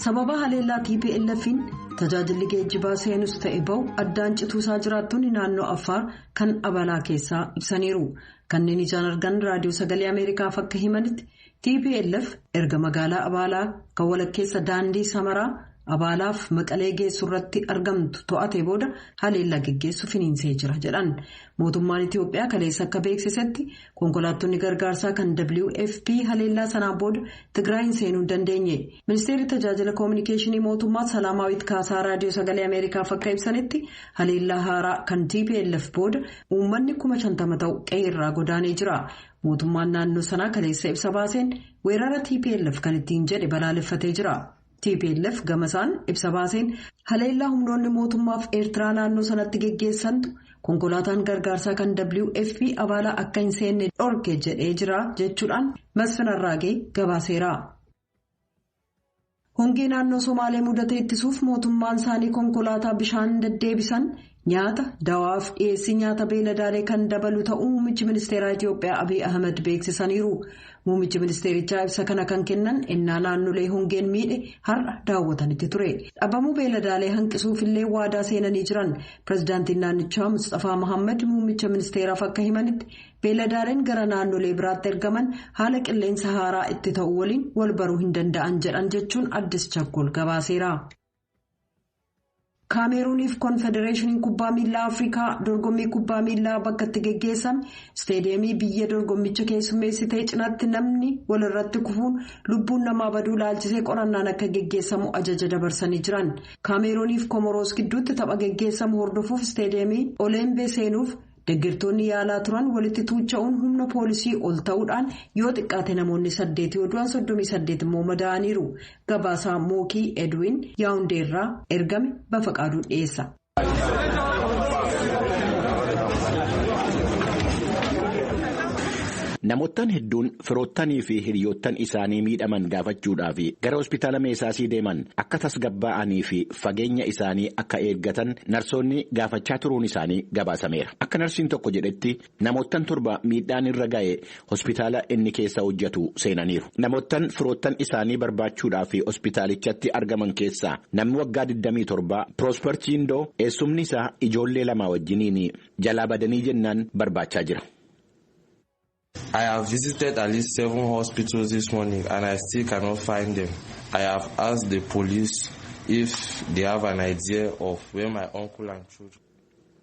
sababa haleellaa TPLF'n tajaajilli geejjibaa seenus ta'e bahu addaan cituusaa jiraattonni naannoo Affaar kan Abalaa keessaa ibsaniiru. Kanneen ijaan argan raadiyoo sagalee Ameerikaaf akka himanitti TPLF erga magaalaa Abalaa kan walakkeessa daandii Samaraa Abaalaaf Maqalee geessu irratti argamtu to'atee booda haleellaa geggeessu finiinsee jira jedhan. Mootummaan Itiyoophiyaa kaleessa akka beeksisetti konkolaattonni gargaarsaa kan WFP haleellaa sanaan booda Tigraayin seenuu hin dandeenye. Ministeerri tajaajila koominikeeshinii mootummaa Salaamaawit Kaasaa raadiyoo sagalee Ameerikaaf akka ibsanitti haleellaa haaraa kan TPLF booda uummanni 50,000 ta'u qe'ee irraa godaanee jira. Mootummaan naannoo sanaa kaleessa ibsa baaseen weerara TPLF kan ittiin jedhe balaaleffatee jira. TPLF gamasaan ibsa baaseen haleellaa humnoonni mootummaaf Eertiraa naannoo sanatti geggeessantu konkolaataan gargaarsaa kan WFP Abalaa akka hin seenne dhorke jedhee jira jechuudhaan Masfin Arraagee gabaaseera. Hongee naannoo Somaalee mudatee ittisuuf mootummaan isaanii konkolaataa bishaan deddeebisan nyaata dawaaf dhiyeessii nyaata beeladaalee kan dabalu ta'uu muummichi ministeeraa Itiyoophiyaa Abiy Ahmed beeksisaniiru. Muummichi ministeerichaa ibsa kana kan kennan innaa naannolee hongeen miidhe har'a daawwatanitti ture. Dhabamuu beeladaalee hanqisuuf illee waadaa seenanii jiran pirezidaantiin naannichaa Mustafaa Mohaammed muummicha ministeeraaf akka himanitti beeladaaleen gara naannolee biraatti ergaman haala qilleensa haaraa itti ta'u waliin wal baruu hin danda'an jedhan jechuun Addis Chakkol gabaaseera. Kaameruuniif konfedereeshiniin kubbaa miilaa Afrikaa dorgommii kubbaa miilaa bakka itti geggeessame isteediyeemii biyya dorgommicha keessummeessitee cinaatti namni walirratti kufuun lubbuun namaa baduu ilaalchisee qorannaan akka geggeessamu ajaja dabarsanii jiran. Kaameruuniif Komoroos gidduutti tapha geggeessamu hordofuuf isteediyeemii Oleembee seenuuf deeggartoonni yaalaa turan walitti tuucha'uun humna poolisii ol ta'uudhaan yoo xiqqaate namoonni 8 yoo du'an 38 immoo madaa'aniiru. Gabaasaa Mookii Edwin Yaawundeerraa ergame Bafaqaaduu dhiyeessa. Namoottan hedduun firoottanii fi hiriyoottan isaanii miidhaman gaafachuudhaaf gara hospitaala Meesaasii deeman akka tasgabbaa'anii fi fageenya isaanii akka eeggatan narsoonni gaafachaa turuun isaanii gabaasameera. Akka narsiin tokko jedhetti namoottan 7 miidhaan irra ga'e hospitaala inni keessa hojjetu seenaniiru. Namoottan firoottan isaanii barbaachuudhaaf hospitaalichatti argaman keessaa namni waggaa 27 Prosper Chindoo eessumni isaa ijoollee 2 wajjiniin jalaa badanii jennaan barbaachaa jira. I have visited at least 7 hospitals this morning and I still cannot find them. I have asked the police if they have an idea of where my uncle and children.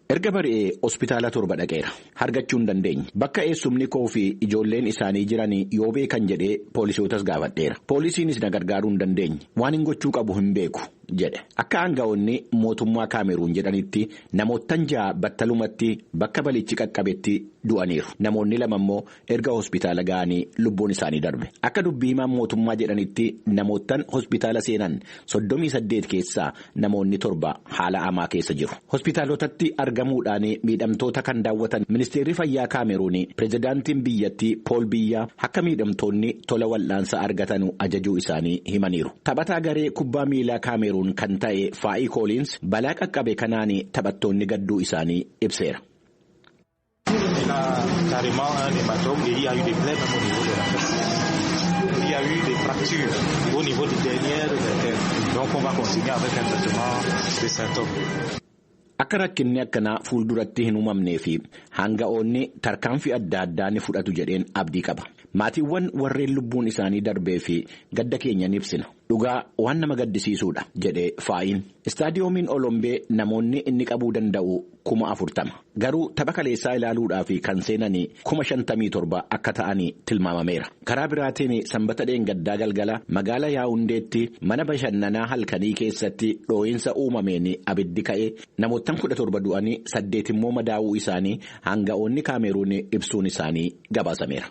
Erga bari'ee hospitaala 7 dhaqeera. Argachuu hin dandeenye. Bakka eessumni koo fi ijoolleen isaanii jiranii yoo beekan jedhee poolisootas gaafadheera. Poolisiinis na gargaaruu hin dandeenye. Waan hin gochuu qabu hin beeku jedhe. Akka aanga'oonni mootummaa Kaameruun jedhanitti namoottan 6 battalumatti bakka balichi qaqqabetti du'aniiru. Namoonni 2 immoo erga hospitaala ga'anii lubbuun isaanii darbe. Akka dubbii himaan mootummaa jedhanitti namoottan hospitaala seenan 38 keessaa namoonni 7 haala hamaa keessa jiru. Hospitaalotatti argamuudhaan miidhamtoota kan daawwatan ministeerri fayyaa Kaameruun pirezidaantiin biyyattii Pool Biyyaa akka miidhamtoonni tola wal'aansa argatan ajajuu isaanii himaniiru. Taphataa garee kubbaa miilaa Kaameruun kan ta'e Faa'ii Kooliins balaa qaqqabe kanaan taphattoonni gadduu isaanii ibseera. Akka rakkinni akkanaa fuulduratti hin uumamnee fi hanga'oonni tarkaanfii adda addaa ni fudhatu jedheen abdii qaba. Maatiiwwan warreen lubbuun isaanii darbee fi gadda keenya ni ibsina. Dhugaa waan nama gaddisiisuudha jedhee Faa'iin. Istaadiyoomiin Olombee namoonni inni qabuu danda'u 40,000. Garuu tapha kaleessaa ilaaluudhaaf kan seenanii 57,000 akka ta'anii tilmaamameera. Karaa biraatiin sanbata dheengaddaa galgala magaalaa Yaawundeetti mana bashannanaa halkanii keessatti dhoo'insa uumameen abiddi ka'ee namoottan 17 du'anii 8 immoo madaa'uu isaanii hanga'oonni Kaameruun ibsuun isaanii gabaasameera.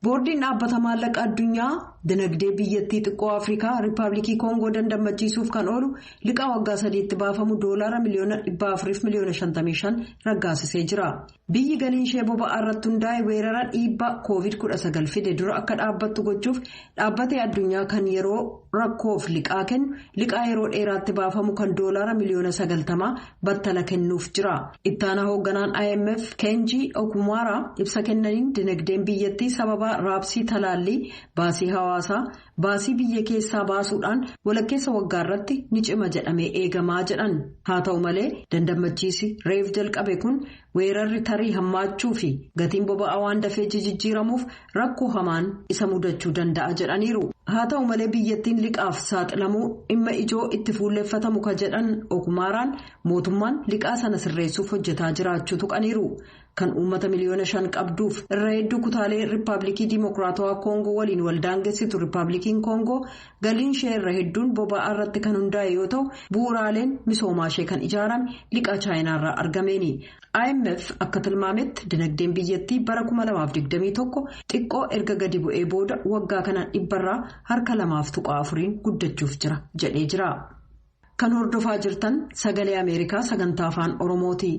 Boordiin dhaabbata maallaqa addunyaa dinagdee biyyattii xiqqoo Afrikaa Riippaabilikii Koongoo dandamachiisuuf kan oolu liqaa waggaa 3tti baafamu $455 miliyoona raggaasisee jira. Biyyi galiin ishee boba'aa irratti hundaa'e weerara dhiibbaa COVID-19 fide dura akka dhaabbattu gochuuf dhaabbatee addunyaa kan yeroo rakkoof liqaa kennu liqaa yeroo dheeraatti baafamu kan $90 miliyoona battala kennuuf jira. Ittaanaa hoogganaan IMF Kenji Okumara ibsa kennaniin dinagdeen biyyattii sababa boba'aa raabsii talaallii baasii hawaasaa baasii biyya keessaa baasuudhaan walakkeessa waggaa irratti ni cima jedhamee eegamaa jedhan. Haa ta'u malee dandammachiisi reef jalqabe kun weerarri tarii hammaachuu fi gatiin boba'aa waan dafee jijjiiramuuf rakkoo hamaan isa mudachuu danda'a jedhaniiru. Haa ta'u malee biyyattiin liqaaf saaxilamuu dhimma ijoo itti fuulleffatamu ka jedhan Okumaaraan mootummaan liqaa sana sirreessuuf hojjetaa jiraachuu tuqaniiru. Kan uummata miliyoona 5 qabduuf irra hedduu kutaalee Riippaabilikii Dimokiraatawaa Koongoo waliin waldaangessitu Riippaabilikiin Koongoo galiin ishee irra hedduun boba'aa irratti kan hundaa'e yoo ta'u bu'uuraaleen misoomaa ishee kan ijaarame liqaa chaayinaarraa argameeni. IMF akka tilmaametti dinagdeen biyyattii bara 2021 xiqqoo erga gadi bu'ee booda waggaa kana dhibbarraa harka 2.4 guddachuuf jira jedhee jira. Kan hordofaa jirtan sagalee Ameerikaa sagantaa afaan Oromooti.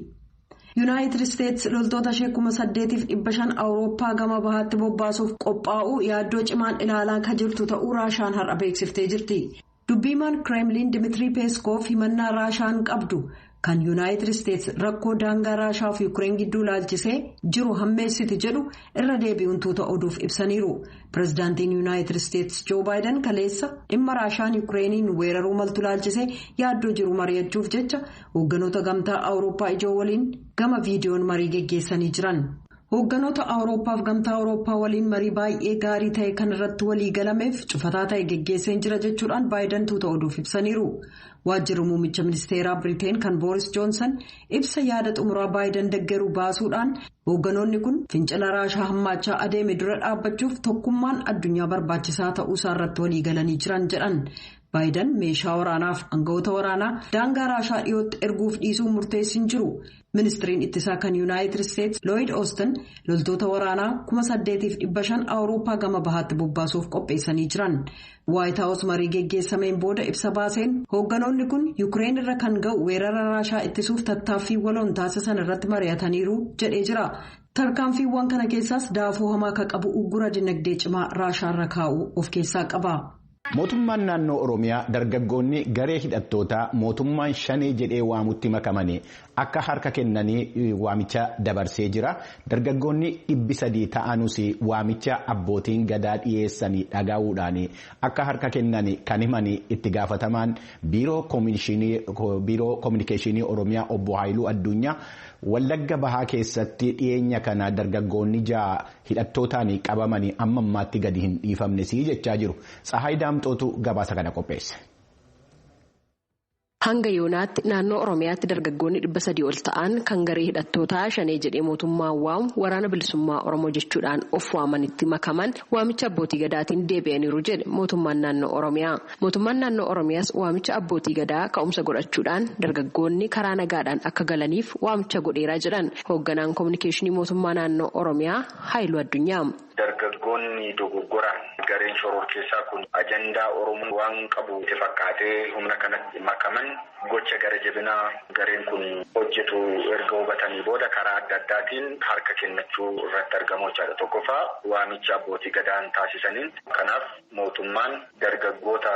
Yuunaayitid Isteetsi loltoota ishee 8,500 Awurooppaa gama bahaatti bobbaasuuf qophaa'uu yaaddoo cimaan ilaalaa kan jirtu ta'uu Raashaan har'a beeksiftee jirti. Dubbiimaan Kireemliin Dimiitirii Peeskoof himannaa Raashaan qabdu kan Yuunaayitid Isteetsi rakkoo daangaa Raashaa fi Yuukireen gidduu laalchisee jiru hammeessiti jedhu irra deebi'uun tuuta oduuf ibsaniiru. Pireezidaantiin Yuunaayitid Isteetsi Joo Baayiden kaleessa dhimma Raashaan Yuukireeniin weeraruu maltu laalchisee yaaddoo jiru mari'achuuf jecha hoogganoota gamtaa Awurooppaa ijoo waliin gama viidiyoon marii geggeessanii jiran. Hoogganoota Awurooppaaf gamtaa Awurooppaa waliin marii baay'ee gaarii ta'e kan irratti walii galameef cufataa ta'e geggeesseen jira jechuudhaan Baayiden tuuta oduuf ibsaniiru. Waajjirri muummicha ministeeraa Biriteen kan Booris Joonsan ibsa yaada xumuraa Baayiden deeggaruu baasuudhaan hoogganoonni kun fincila Raashaa hammaachaa adeeme dura dhaabbachuuf tokkummaan addunyaa barbaachisaa ta'uusaa irratti walii galanii jiran jedhan. Baayiden meeshaa waraanaaf aangawoota waraanaa daangaa Raashaa dhiyootti erguuf dhiisuu murteessin jiru. Ministiriin ittisaa kan Yuunaayitid Isteetsi Lloyd Austin loltoota waraanaa 8,500 Awurooppaa gama bahaatti bobbaasuuf qopheessanii jiran. Waayit Haawus marii geggeessameen booda ibsa baaseen hoogganoonni kun Yuukireen irra kan ga'u weerara Raashaa ittisuuf tattaaffii waloon taasisan irratti mari'ataniiru jedhee jira. Tarkaanfiiwwan kana keessaas daafuu hamaa akka qabu uggura dinagdee cimaa Raashaarra kaa'uu of keessaa qaba. Mootummaan naannoo Oromiyaa dargaggoonni garee hidhattootaa mootummaan shanee jedhee waamutti makamanii akka harka kennanii waamicha dabarsee jira. Dargaggoonni 300 ta'anus waamicha abbootiin gadaa dhiyeessanii dhagahuudhaan akka harka kennan kan himanii itti gaafatamaan biiroo koominikeeshinii Oromiyaa obbo Haayiluu Addunyaa Wallagga Bahaa keessatti dhiyeenya kana dargaggoonni 6 hidhattootaan qabamanii amma ammaatti gadi hin dhiifamne jechaa jiru. Tsahaay Daamxootu gabaasa kana qopheesse. Hanga yoonaatti naannoo Oromiyaatti dargaggoonni 300 ol ta'an kan garee hidhattootaa shanee jedhee mootummaan waamu waraana bilisummaa Oromoo jechuudhaan of waamanitti makaman waamicha abbootii gadaatiin deebi'aniiru jedhe mootummaan naannoo Oromiyaa. Mootummaan naannoo Oromiyaas waamicha abbootii gadaa ka'umsa godhachuudhaan dargaggoonni karaa nagaadhaan akka galaniif waamicha godheeraa jedhan hoogganaan koominikeeshinii mootummaa naannoo Oromiyaa Haayiluu Addunyaa. Dargaggoonni dogoggoraan gareen shoror keessaa kun ajandaa Oromoo waan qabu itti fakkaatee humna kanatti makaman gocha gara jabinaa gareen kun hojjetu erga hubatanii booda karaa adda addaatiin harka kennachuu irratti argamu jechaadha. Tokkoffaa waamicha abbootii gadaan taasisaniin kanaaf mootummaan dargaggoota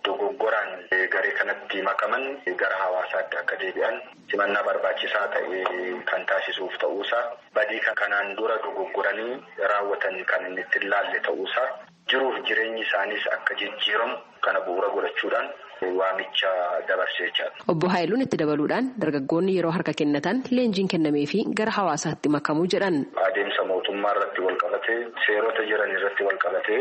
dogoggoraan garee kanatti makaman gara hawaasaatti akka deebi'an simannaa barbaachisaa ta'e kan taasisuuf ta'uusaa badii kanaan dura dogoggoranii raawwatan kan inni itti ilaalle ta'uusaa jiruuf jireenyi isaaniis akka jijjiiramu kana bu'uura godhachuudhaan waamicha dabarsee jira. Obbo Haayiluun itti dabaluudhaan dargaggoonni yeroo harka kennatan leenjiin kennamee fi gara hawaasaatti makamuu jedhan. Adeemsa mootummaa irratti wal qabatee seerota jiran irratti wal qabatee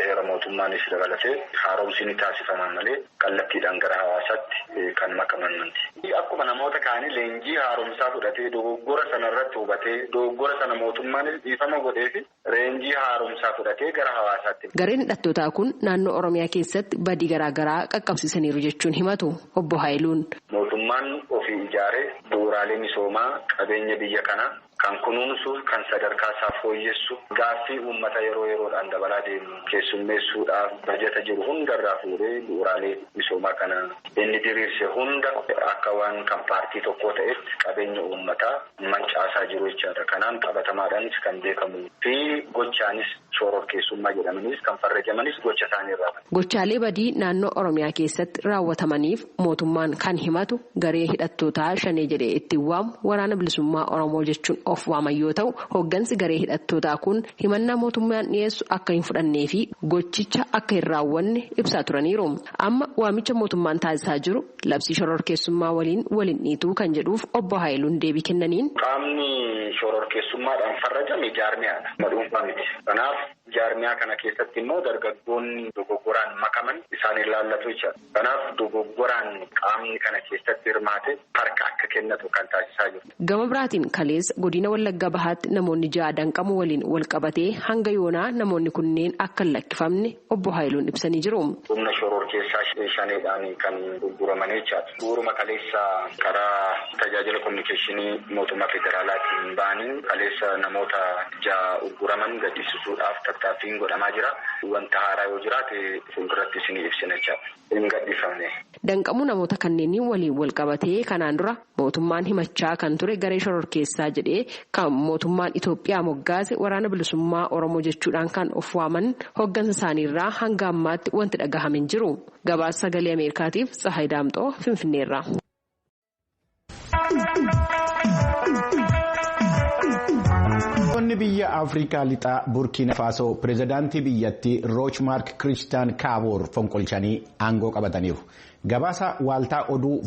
heera mootummaanis dabalatee haaromsi ni taasifaman malee kallattiidhaan gara hawaasaatti kan makaman miti. Akkuma namoota kaanii leenjii haaromsaa fudhatee dogoggora sana irratti hubatee dogoggora sana mootummaanis dhiifama godhee fi leenjii haaromsaa fudhatee gara hawaasaatti. Gareen hidhattootaa kun naannoo Oromiyaa keessatti badii garaagaraa qaqqabsiisaniiru jechuun himatu obbo Haayiluun. Mootummaan ofii ijaaree bu'uuraalee misoomaa qabeenya biyya kanaa kan kunuunsu kan sadarkaa isaa fooyyessu gaaffii uummata yeroo yeroodhaan dabalaa deemu keessummeessuudhaaf bajeta jiru hundarraa fuudhee bu'uuraalee misoomaa kana inni diriirse hunda akka waan kan paartii tokkoo ta'etti qabeenya uummataa mancaasaa jiru jechaadha. Kanaan qabatamaadhaanis kan beekamu fi gochaanis shororkeessummaa jedhamanis kan farrajamanis gocha isaanii irraa. Gochaalee badii naannoo Oromiyaa keessatti raawwatamaniif mootummaan kan himatu garee hidhattootaa shanee jedhee ittiin waamu waraana bilisummaa Oromoo jechuun of waaman yoo ta'u hooggansi garee hidhattootaa kun himannaa mootummaan dhiyeessu akka hin fudhannee fi gochicha akka hin raawwanne ibsaa turaniiru. Amma waamicha mootummaan taasisaa jiru labsii shororkeessummaa waliin dhiituu kan jedhuuf obbo Haayiluun deebii kennaniin. Qaamni shororkeessummaadhaan farrajame jaarmiyaadha. Dhuunfaa miti. Kanaaf jaarmiyaa kana keessatti immoo dargaggoonni dogoggoraan makaman isaan ilaallatu jechuudha. Kanaaf dogoggoraan qaamni kana keessatti hirmaate harka akka kennatu kan taasisaa jiru. Gama biraatiin kaleessa godina Wallaggaa Bahaatti namoonni 6 danqamu waliin wal qabatee hanga yoonaa namoonni kunneen akka hin lakkifamne obbo Haayiluun ibsanii jiru. Humna shororkeessaa shaneedhaan kan gurguraman jechaadha. Bu'uuruma kaleessa karaa tajaajila kominikeeshinii mootummaa federaalaatiin ba'anii kaleessa namoota 6 gurguraman gadhiisisuudhaaf tattaaffiin godhamaa jira. Wanta haaraa yoo jiraate fuulduratti isinii ibsina jechaadha. Hin gadhiifamne. Danqamuu namoota kanneenii waliin wal qabatee kanaan dura mootummaan himachaa kan ture garee shororkeessaa jedhee kan mootummaan Itoophiyaa moggaase waraana bilisummaa Oromoo jechuudhaan kan of waaman hooggansa isaaniirraa hanga ammaatti wanti dhagahame hin jiru. Gabaasa Sagalee Ameerikaatiif Tsahaay Daamxoo Finfinneerraa. Biyyoonni biyya Afrikaa lixaa Burkina Faso pirezidaantii biyyattii Rochmark Christian Kabore fonqolchanii aangoo qabataniiru. Gabaasa waaltaa oduu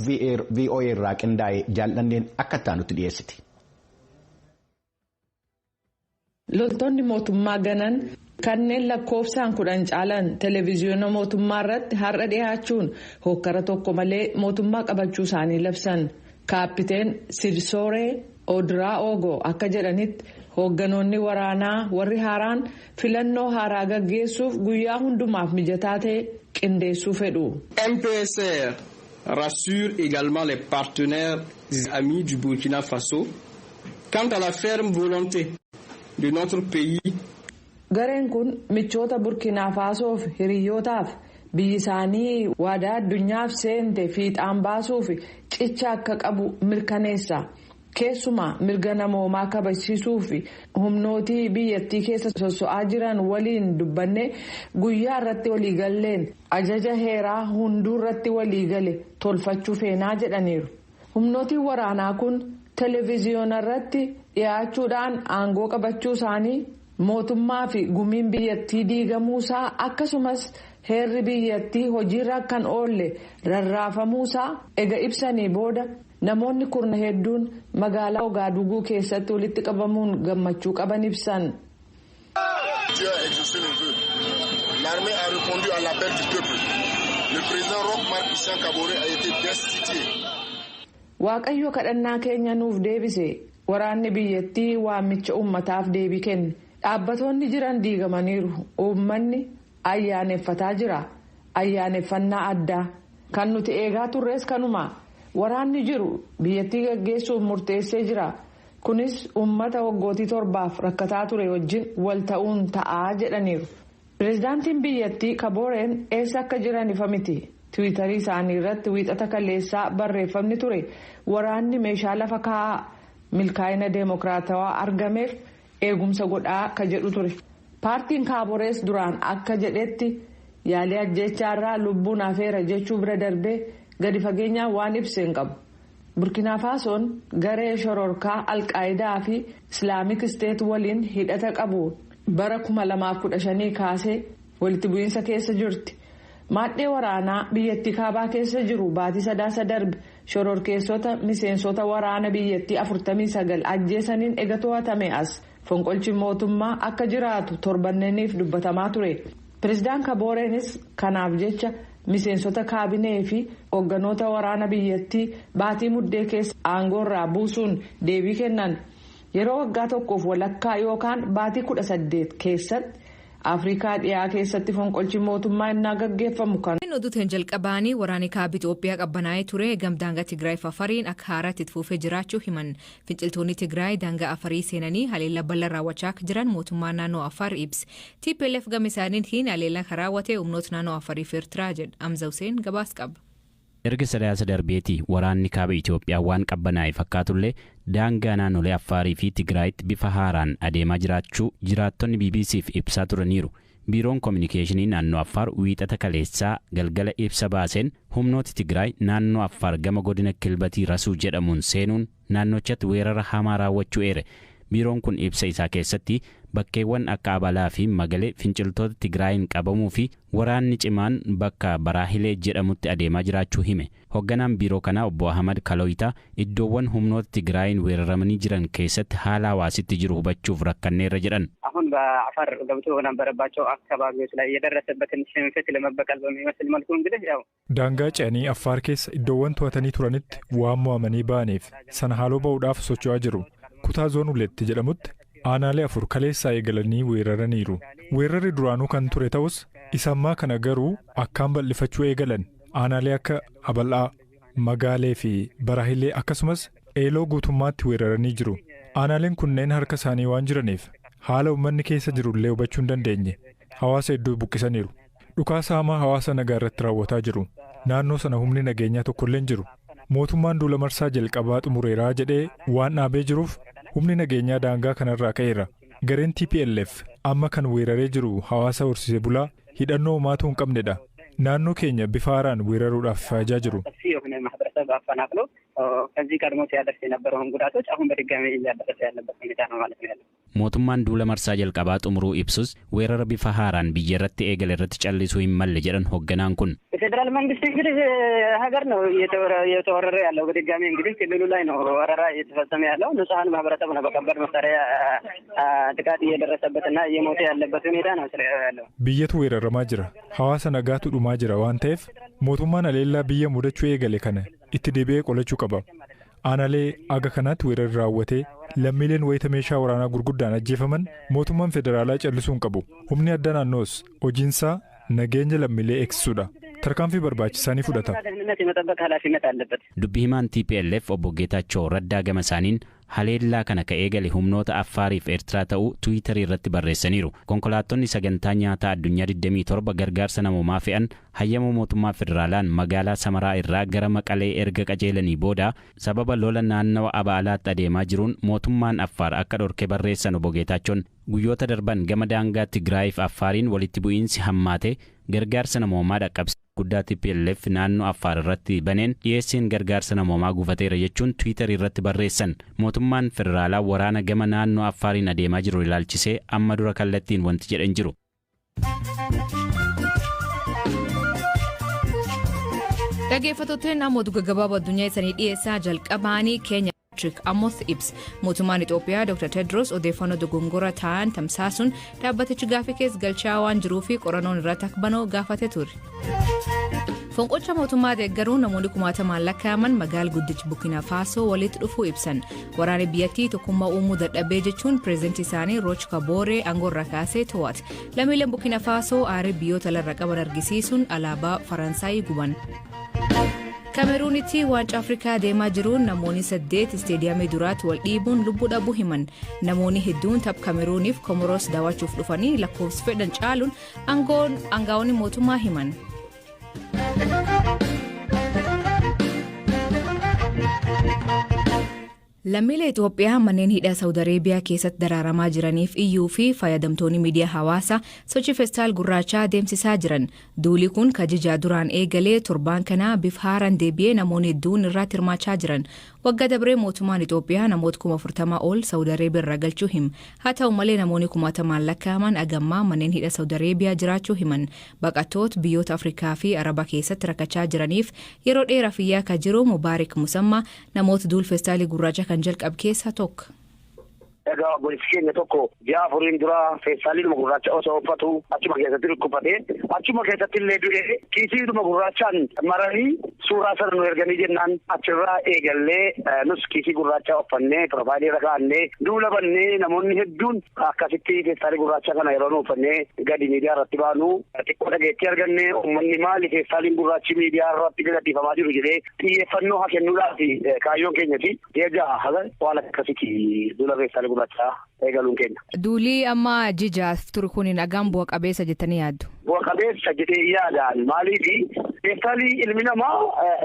VOA irraa qindaa'e jaallanneen akka taanutti dhiyeessiti. Loltoonni mootummaa ganan kanneen lakkoofsaan 10 caalan televiziyoona mootummaa irratti har'a dhiyaachuun hokkara tokko malee mootummaa qabachuu isaanii labsan. Kaappiteen Sirsooree Odraa'ogo akka jedhanitti hoogganoonni waraanaa warri haaraan filannoo haaraa gaggeessuuf guyyaa hundumaaf mijataa ta'e qindeessuu fedhu. MPSR rassure également les partenaires amis du Burkina Faso quant à la ferme volonté de notre pays. Gareen kun michoota Burkina Fasoof hiriyyootaaf biyyi isaanii waadaa addunyaaf seente fiixaan baasuuf cicha akka qabu mirkaneessa. Keessumaa mirga namoomaa kabachiisuu fi humnootii biyyattii keessa sosso'aa jiran waliin dubbanne guyyaa irratti waliigalleen ajaja heeraa hunduu irratti waliigale tolfachuu feenaa jedhaniiru. Humnootiin waraanaa kun televiziyoona irratti dhiyaachuudhaan aangoo qabachuu isaanii mootummaa fi gumiin biyyattii diigamuusaa akkasumas heerri biyyattii hojiirra kan oolle rarraafamuusaa ega ibsanii booda. Namoonni kurna hedduun magaalaa Ogaaduguu keessatti walitti qabamuun gammachuu qaban ibsan. Waaqayyo kadhannaa keenya nuuf deebise. Waraanni biyyattii waamicha uummataaf deebii kenne. Dhaabbatoonni jiran diigamaniiru. Uummanni ayyaaneffataa jira. Ayyaaneffannaa addaa. Kan nuti eegaa turres kanuma. Waraanni jiru biyyattii gaggeessuuf murteessee jira. Kunis uummata waggootii 7 rakkataa ture wajjin wal ta'uun ta'aa jedhaniiru. Pireezidaantiin biyyattii Kaboreen eessa akka jiran ifa miti. Tiwiitarii isaanii irratti wiixata kaleessaa barreeffamni ture. Waraanni meeshaa lafa kaa'aa milkaa'ina deemokiraatawaa argameef eegumsa godhaa ka jedhu ture. Paartiin Kaborees duraan akka jedhetti yaalii ajjeechaarraa lubbuun hafeera jechuu bira darbee. Gadi fageenyaan waan ibseen qabu. Burkina Fasoon garee shororkaa Alqaayidaa fi Islaamik Isteet waliin hidhata qabu bara 2015 kaasee walitti bu'iinsa keessa jirti. Maadhee waraanaa biyyattii kaabaa keessa jiru baatii sadaasa darbe shororkeessota miseensota waraana biyyattii 49 ajjeesaniin ega to'atame as fonqolchi mootummaa akka jiraatu torbanneeniif dubbatamaa ture. Pireezidaan Kaboreenis kanaaf jecha. Miseensota kaabinee fi hoogganoota waraana biyyattii baatii muddee keessa aangoorraa buusuun deebii kennan yeroo waggaa tokkoof walakkaa yookaan baatii 18 keessatti Afrikaa dhiyaa keessatti fonqolchi mootummaa innaa gaggeeffamu kan. Oduutiin jalqabaanii waraanni kaaba Itoophiyaa qabbanaa'ee ture gamdaanga Tigraay fi Afariin akka haaraatti itti fufee jiraachuu himan finciltoonni Tigraay daangaa Afarii seenanii haleellaa bal'aa raawwachaa akka jiran mootummaan naannoo Afar ibse TPLF gama isaaniitiin haleellaa kan raawwate humnoota naannoo Afarii fi Eertiraa jedha Amza Hussein gabaas qaba. Erga sadaasa darbeetii waraanni kaaba Itoophiyaa waan qabbanaa'e fakkaatullee daangaa naannolee Afaarii fi Tigraayitti bifa haaraan adeemaa jiraachuu jiraattonni BBC'f ibsaa turaniiru. Biiroon Kominikeeshinii naannoo Affaar wiixata kaleessaa galgala ibsa baaseen humnooti Tigraay naannoo Affaar gama godina Kilbatii Rasuu jedhamuun seenuun naannochatti weerara hamaa raawwachuu eere. biiroon kun ibsa isaa keessatti bakkeewwan akka Abalaa fi Magalee finciltoota Tigraayin qabamuu fi waraanni cimaan bakka Baraahilee jedhamutti adeemaa jiraachuu hime. Hoogganaan biiroo kanaa obbo Ahmad Kaloyitaa iddoowwan humnoota Tigraayin weeraramanii jiran keessatti haala hawaasitti jiru hubachuuf rakkanneerra jedhan. አሁን በአፋር ገብቶ በነበረባቸው አካባቢዎች ላይ የደረሰበትን ሽንፈት ለመበቀል በሚመስል መልኩ እንግዲህ ያው ዳንጋ ጨኒ አፋር ኬስ iddoowwan to'atanii turanitti waan mo'amanii ba'aniif sana haaloo ba'uudhaaf socho'aa jiru. Kutaa zoon Uleetti jedhamutti aanaalee 4 kaleessaa eegalanii weeraraniiru. Weerarri duraanuu kan ture ta'us isa ammaa kana garuu akkaan bal'ifachuu eegalan. Aanaalee akka Abal'aa, Magaalee fi Baraahilee akkasumas Eeloo guutummaatti weeraranii jiru. Aanaaleen kunneen harka isaanii waan jiraniif haala uummanni keessa jirullee hubachuu hin dandeenye. Hawaasa iddoo buqqisaniiru. Dhukaasa hamaa hawaasa nagaa irratti raawwataa jiru. Naannoo sana humni nageenyaa tokkollee hin jiru. Mootummaan duula marsaa jalqabaa xumureeraa jedhee waan dhaabee jiruuf humni nageenyaa daangaa kanarraa ka'eera. Gareen TPLF amma kan weeraree jiru hawaasa horsiisee bulaa hidhannoo homaatu hin qabnedha. Naannoo keenya bifa haaraan weeraruudhaaf faajaa jiru. ከዚህ ቀድሞ ሲያደርስ የነበረውን ጉዳቶች አሁን በድጋሚ እያደረሰ ያለበት ሁኔታ ነው ማለት ነው። mootummaan duula marsaa jalqabaa xumuruu ibsus weerara bifa haaraan biyya irratti eegale irratti callisuu hin malle jedhan hoogganaan kun. የፌደራል መንግስት እንግዲህ ሀገር ነው እየተወረረ ያለው በድጋሚ እንግዲህ ክልሉ ላይ ነው ወረራ እየተፈጸመ ያለው ንጹሃን ማህበረሰብ ነው በከባድ መሳሪያ ጥቃት እየደረሰበትና እየሞተ ያለበት ሁኔታ ነው ያለው። biyyatu weeraramaa jira hawaasa nagaatu dhumaa jira waan ta'eef mootummaan aleellaa biyya mudachuu eegale kana itti deebi'ee qolachuu qaba. Aanaalee aga kanaatti weerarri raawwatee lammiileen wayita meeshaa waraanaa gurguddaan ajjeefaman mootummaan federaalaa callisuu hin qabu. Humni addaa naannoos hojiinsaa nageenya lammiilee eegsisuudha. Tarkaanfii barbaachisaa ni fudhata. Dubbi himaan TPLF obbo Geetaachoo Raddaa gama isaaniin haleellaa kana ka eegale humnoota Affaarii fi Eertiraa ta'uu Tiwiitarii irratti barreessaniiru. Konkolaattonni sagantaa nyaataa addunyaa 27 gargaarsa namoomaa fe'an hayyama mootummaa federaalaan magaalaa Samaraa irraa gara Maqalee erga qajeelanii booda sababa lola naannawa Abaalaatti adeemaa jiruun mootummaan Affaar akka dhorke barreessan obbo Geetaachoon guyyoota darban gama daangaa Tigraayiif Affaariin walitti bu'iinsi hammaate gargaarsa namoomaa dhaqqabse. Guddaa TPLF naannoo Affaar irratti baneen dhiyeessiin gargaarsa namoomaa gufateera jechuun Tiwiitarii irratti barreessan. Mootummaan federaalaa waraana gama naannoo Affaariin adeemaa jiru ilaalchisee amma dura kallattiin wanti jedhan jiru. Dhaggeeffattoonni namoota gaggabaaboo addunyaa isaanii dhiyeessaa jalqabaanii Keenya Amos ibs mootummaan Itoophiyaa Dr. Tedros odeeffannoo dogongora ta'an tamsaasuun dhaabbatichi gaafii keessa galchaa waan jiruuf qorannoon irratti akka banoo gaafate ture. Fonqolcha mootummaa deeggaruun namoonni 10,000 lakkaa'aman magaalaa guddicha Burkina Faso walitti dhufuu ibsan. Waraanni biyyattii tokkummaa uumuu dadhabee jechuun pireezidantii isaanii Roch Kabooree aangoo irraa kaasee to'ate. Lammiileen Burkina Faso aarii biyyoota laraa qaban argisiisuun alaabaa Faransaayii guban. Kameruunitti waancaa Afrikaa deemaa jiruun namoonni 8 isteediyaamii duraatti wal dhiibuun lubbuu dhabuu himan. Namoonni hedduun tapha Kameruuniif Komoros daawwachuuf dhufanii lakkoofsi fedhan caaluun aangaa'onni mootummaa himan. Lammiilee Itoophiyaa manneen hidhaa Saawud Areebiyaa keessatti daraaramaa jiraniif iyyuu fi fayyadamtoonni miidiyaa hawaasaa sochii feestaal gurraachaa deemsisaa jiran. Duuli kun kajijaa duraan eegalee torbaan kanaa bifa haaraan deebi'ee namoonni hedduun irratti hirmaachaa jiran. Waggaa dabree mootummaan Itoophiyaa namoota 40,000 ol Saawud Areebiyaa irraa galchuu hima. Haa ta'u malee namoonni 10,000 lakkaa'aman agammaa manneen hidhaa Saawud Areebiyaa jiraachuu himan. Baqattoota biyyoota Afrikaa fi Arabaa keessatti rakkachaa jiraniif yeroo dheeraaf iyyaa akka jiru Mubaarik Musammaa namoota duul feestaalii gurraachaa kan jalqabe keessaa tokko. Egaa obboleessi keenya tokko ji'a afuriin dura feestaaliidhuma gurraacha osoo uffatu achuma keessatti dhukkubsatee achuma keessatti illee du'ee kiisiidhuma gurraachaan maranii suuraa sana nu erganii jennaan achirraa eegallee nus kiisii gurraacha uffannee piroofaayilii irra kaa'annee duula bannee namoonni hedduun akkasitti feestaalii gurraacha kana yeroo nu uffannee gadi miidiyaa irratti baanu xiqqoo dhageettii arganne uummanni maali feestaaliin gurraachi miidiyaa irratti gadhiifamaa jiru jedhee xiyyeeffannoo haa kennuudhaaf kaayyoon keenyati eegaa waan akkasitti duula feestaalii Duulii amma jijaaf ture kun nagaan bu'a qabeessa jettanii yaaddu? Bu'a qabeessa jedhee yaadaan maaliif Feestaalii ilmi namaa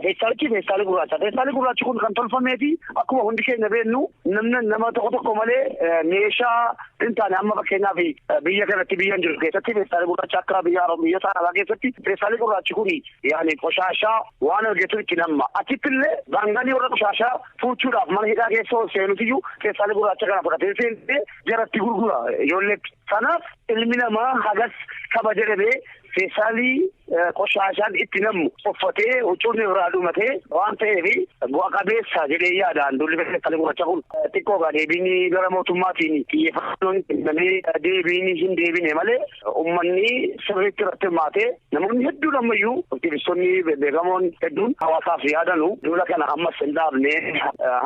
feestaalii gurraacha. Feestaalii gurraachi kun kan tolfameefi akkuma hundi keenya beeknu nama tokko malee meeshaa hin taane amma fakkeenyaaf biyya kanatti biyyan jiru keessatti feestaalii gurraacha akka biyya saalaa keessatti feestaalii gurraachi kun yaani qoshaashaa waan argatu itti namma. Achittillee baanganii warra qoshaashaa fuuchuudhaaf mana hidhaa keessa seenutiyyuu feestaalii gurraacha kana fudhatee seentee jaratti gurgura ijoolleetti. Kanaaf ilmi namaa hagas kabaja dhabee feestaalii qoshaashaan itti nammu uffatee huccuun irraa dhumatee waan ta'eef bu'a qabeessa jedhee yaadaan dulli feestaalii gurraacha kun xiqqoogaa deebiin gara mootummaatiin xiyyeeffannoon kennamee deebiin hin deebine malee uummanni sirriitti irratti hirmaatee namoonni hedduun ammayyuu aktiivistonni beekamoon hedduun hawaasaaf yaadanu duula kana ammas hin dhaabne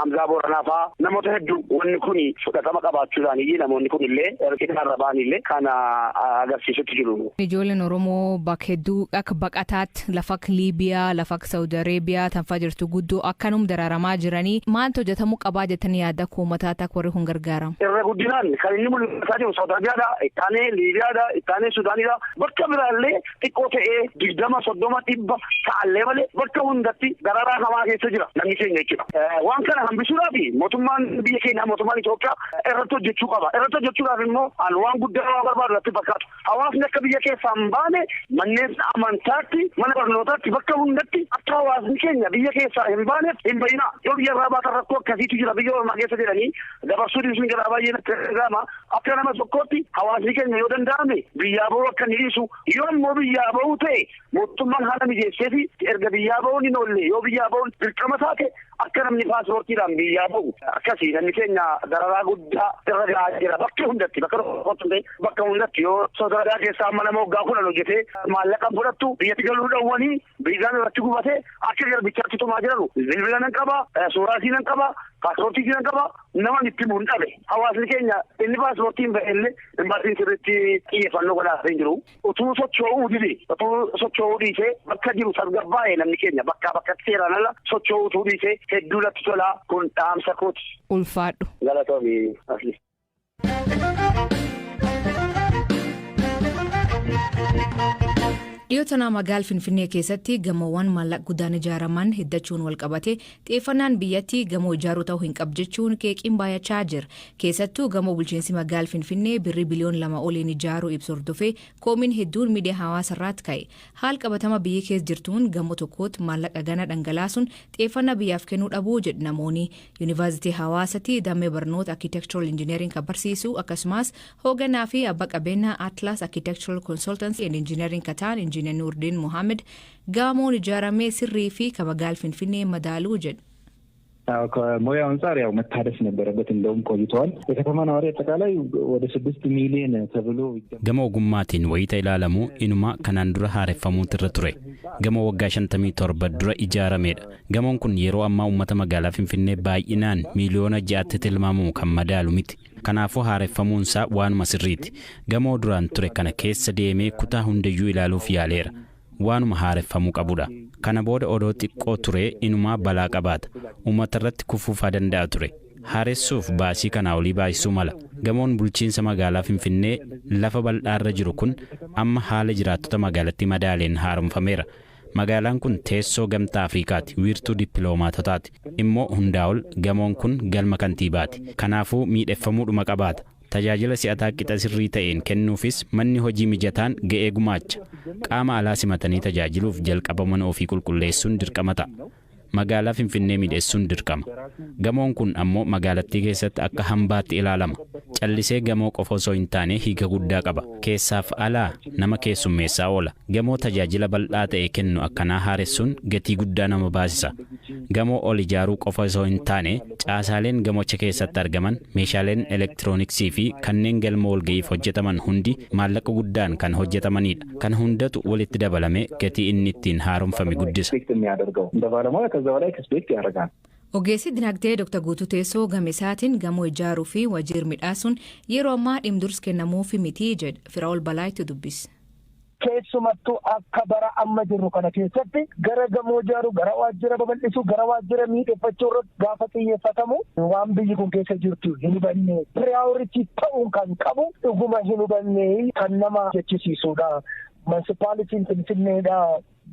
Hamzaa Booranaa fa'aa namoota hedduu wanni kun fudhatama qabaachuudhaan namoonni kun illee irra ba'an illee kana agarsiisutti jiru. Ijoolleen Oromoo bakka hedduu akka baqataatti lafa akka Liibiyaa, lafa akka Saawud Areebiyaa tanfaa jirtu guddoo akkanum dararamaa jiranii maaltu hojjetamuu qabaa jettanii yaadda akka uummataatti akka warri kun gargaaramu? Irra guddinaan kan inni mul'isaa jiru Saawud Arabiyaadha, ittaanee Liibiyaadha, ittaanee Suudaanidha. Bakka biraallee xiqqoo ta'ee 20-30 ta'allee malee bakka hundatti dararaa hamaa keessa jira namni keenya jechuudha. Waan kana hambisuudhaaf mootummaan biyya keenyaa mootummaan Itoophiyaa irratti hojjechuu qaba. Irratti hojjechuudhaaf immoo waan guddaa waan barbaadu irratti fakkaatu. Hawaasni akka biyya keessaa hin baane manneen amantaatti mana barnootaatti bakka hundatti akka hawaasni keenya biyya keessaa hin baaneef hin bayina. Yoo biyya irraa baatan rakkoo akkasiitu jira biyya ormaa keessa jedhanii dabarsuu dhiisuun jira baay'ee natti dhaga'ama. Akka nama tokkootti hawaasni keenya yoo danda'ame biyyaa bahuu akka inni dhiisu yoo immoo biyyaa bahuu ta'e mootummaan haala mijeesseefi erga biyyaa bahuun hin oolle yoo biyyaa bahuun dirqama taate akka namni paaspoortiidhaan biyyaa bahu akkasii namni keenya dararaa guddaa irra gahaa jira bakka hundatti bakka hundatti yoo sodaadhaa keessaa amma nama waggaa 10 hojjetee maallaqa fudhattu biyyatti galuu dhawwanii biizaan irratti gubatee akka garbichaatti tumaa jiranu bilbila nan qaba suuraatii nan qaba paaspoortii nan qaba nama itti bu'uun dhabe hawaasni keenya inni paaspoortiin ba'ellee imbaasiin sirriitti xiyyeeffannoo godhaatee hin jiru utuu socho'uu dhiisee bakka jiru tasgabbaa'ee namni keenya bakka seeraan ala socho'uu utuu dhiisee hedduu natti tolaa kun dhaamsa kooti. Ulfaadhu. Galatoomii asli. Dhiyoo tanaa magaalaa Finfinnee keessatti gamoowwan maallaqa guddaan ijaaraman hiddachuun walqabate xiyyeeffannaan biyyattii gamoo ijaaruu ta'uu hin qabu jechuun qeeqiin baay'achaa jira. Keessattuu gamoo bulchiinsi magaalaa Finfinnee birrii biliyoon 2 oliin ijaaruu ibsu hordofee koomiin hedduun miidiyaa hawaasaa irratti ka'e. Haal qabatama biyya keessa jirtuun gamoo tokkootti maallaqa gana dhangalaasuun xiyyeeffannaa biyyaaf kennuu dhabuu jedhu namoonni. Yuunivarsiitii Hawaasaatti damee barnoota Architectural Engineering kan barsiisu akkasumas hooganaa fi abbaa qabeenyaa Atlas Architectural Consultancy and Engineering kataan Injiinar Nurdin Mohamed gamoon ijaaramee sirrii fi magaalaa Finfinnee madaaluu jedhu. ከሙያው አንጻር ያው መታደስ ነበረበት እንደውም ቆይቷል የከተማ ነዋሪ አጠቃላይ ወደ 6 ሚሊዮን ተብሎ ገሞ ጉማቲን ወይታ ይላላሙ ኢኑማ ከናን ዱራ ሀረፈሙት ture ገሞ ወጋ 57 ዱራ ኢጃራሜዳ ገሞን ኩን የሮ አማ ኡመተ መጋላ ፊንፊኔ ባይናን ሚሊዮን ጃት ተልማሙ ከመዳሉ ሚት ከናፎ ሀረፈሙንሳ ዋን መስሪት ገሞ ዱራን ture ከነ ኬስ ዴሜ ኩታ ሁንደዩ ይላሉፍ ያሌራ waanuma haareffamuu qabudha. Kana booda odoo xiqqoo ture inumaa balaa qabaata. Uummata irratti kufuufaa danda'a ture. Haaressuuf baasii kanaa olii baasisuu mala. Gamoon bulchiinsa magaalaa Finfinnee lafa bal'aarra jiru kun amma haala jiraattota magaalattii madaaleen haaromfameera. Magaalaan kun teessoo gamtaa Afrikaati, wiirtuu dippiloomaatotaati. Immoo hundaa ol gamoon kun galma kantiibaati. Kanaafuu miidheffamuudhuma qabaata. Tajaajila si'ataa qixa sirrii ta'een kennuufis manni hojii mijataan ga'ee gumaacha. Qaama alaa simatanii tajaajiluuf jalqaba mana ofii qulqulleessuun dirqama ta'a. Magaalaa Finfinnee miidhessuun dirqama. Gamoon kun ammoo magaalattii keessatti akka hambaatti ilaalama. Callisee gamoo qofa osoo hin taane hiika guddaa qaba. Keessaaf alaa nama keessummeessaa oola. Gamoo tajaajila bal'aa ta'e kennu akkanaa haaressuun gatii guddaa nama baasisa. Gamoo ol ijaaruu qofa osoo hin taane caasaaleen gamocha keessatti argaman meeshaaleen elektirooniksii fi kanneen galma walga'iif hojjetaman hundi maallaqa guddaan kan hojjetamanidha. Kan hundatu walitti dabalame gatii inni ittiin haaromfame guddisa. Ogeessi dinagdee Dr. Guutuu Teessoo Gamesaatiin gamoo ijaaruu fi wajiir midhaasuun yeroo ammaa dhimdursi kennamuufi miti jedha Firaa'ol Balaayitti dubbise. Keessumattuu akka bara amma jirru kana keessatti gara gamoo ijaaruu, gara waajjira babal'isuu, gara waajjira miidheffachuu irratti gaafa xiyyeeffatamu waan biyyi kun keessa jirtu hin hubanne. Piraayoritii ta'uun kan qabu dhuguma hin hubanne kan nama jechisiisudha. Munisipaalitiin Finfinneedha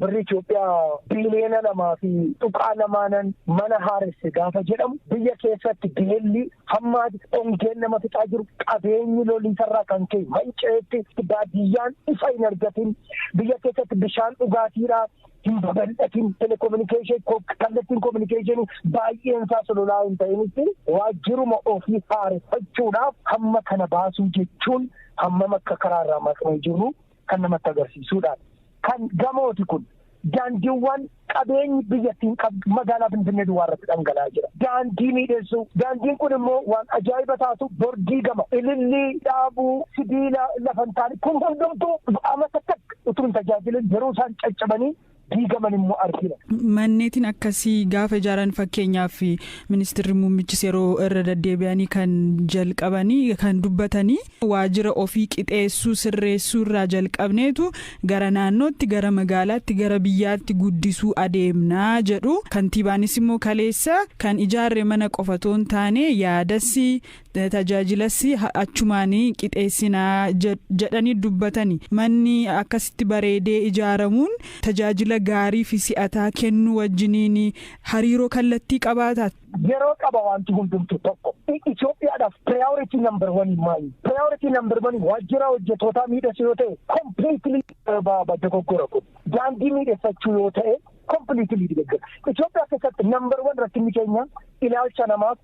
birri Itoophiyaa biiliyoona 2.2 mana haaresse gaafa jedhamu biyya keessatti beelli hamma ongeen nama fixaa jiru qabeenyi loliisarraa kan ka'e manceetti baadiyyaan ifa hin argatin biyya keessatti bishaan dhugaatiidhaa hin babal'atin telekominikeeshinii kallattiin kominikeeshinii baay'een isaa sololaa hin ta'initti waajjiruma ofii haareeffachuudhaaf hamma kana baasuu jechuun hammam akka karaarraa maqnee jiru kan namatti agarsiisuudha. Kan gamooti kun daandiiwwan qabeenyi biyyattiin magaalaa Finfinnee duwwaa irratti dhangala'aa jira. Daandii miidhessuu daandiin kun immoo waan ajaa'iba taatu bordii gama ilillii dhaabuu sibiila lafan taane kun hundumtuu amata takka utuu hin tajaajilin yeroo isaan caccabanii diigaman immoo argina. Manneetiin akkasii gaafa ijaaran fakkeenyaaf ministeerri muummichis yeroo irra deddeebi'anii kan jalqabanii kan dubbatanii waajjira ofii qixeessuu sirreessuu irraa jalqabneetu gara naannootti gara magaalaatti gara biyyaatti guddisuu adeemnaa jedhu. Kantiibaanis immoo kaleessa kan ijaarre mana qofatoo hin taane yaadassi tajaajilassi achumaanii qixeessinaa jedhanii dubbatanii manni akkasitti bareedee ijaaramuun tajaajila gaarii fi si'ataa kennuu wajjiniin hariiroo kallattii qabaataa. Yeroo qaba wanti hundumtu tokko Itoophiyaadhaaf priority number 1 maali? Priority number 1 waajjira hojjetootaa miidhasuu yoo ta'e completely dogoggora kun daandii miidhessachuu yoo ta'e completely dogoggora. Itoophiyaa keessatti number 1 rakkinni keenya ilaalcha namaaf.